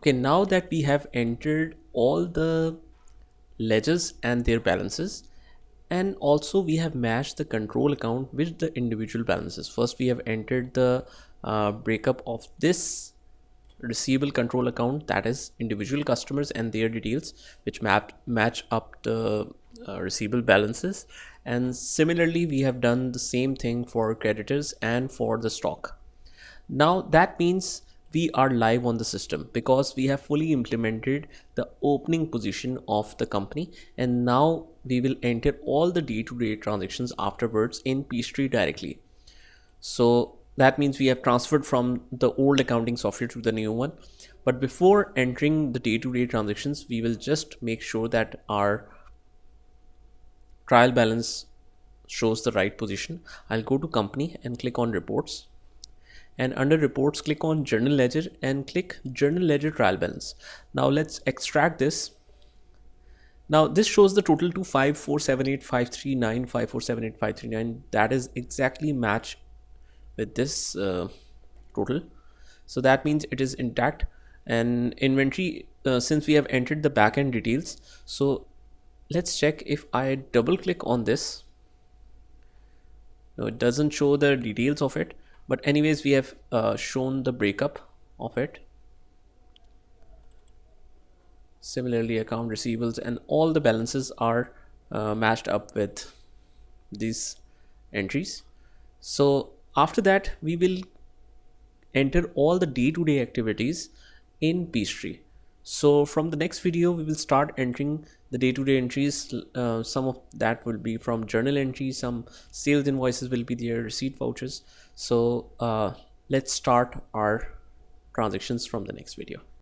Okay, now that we have entered all the ledgers and their balances, and also we have matched the control account with the individual balances. First we have entered the breakup of this receivable control account, that is individual customers and their details, which match up the receivable balances. And similarly we have done the same thing for creditors and for the stock. Now that means we are live on the system because we have fully implemented the opening position of the company, and now we will enter all the day-to-day transactions afterwards in PeachTree directly. So that means we have transferred from the old accounting software to the new one. But before entering the day-to-day transactions, we will just make sure that our trial balance shows the right position. I'll go to company and click on reports, and under reports click on journal ledger and click journal ledger trial balance. Now let's extract this. Now this shows the total to 5478539, 5478539. That is exactly match with this total. So that means it is intact. And inventory, since we have entered the backend details, so let's check. If I double click on this, no, it doesn't show the details of it, but anyways we have shown the breakup of it. Similarly, account receivables and all the balances are matched up with these entries. So after that we will enter all the day-to-day activities in PeachTree. So from the next video we will start entering the day-to-day entries. Some of that will be from journal entries, some sales invoices will be there, receipt vouchers. So let's start our transactions from the next video.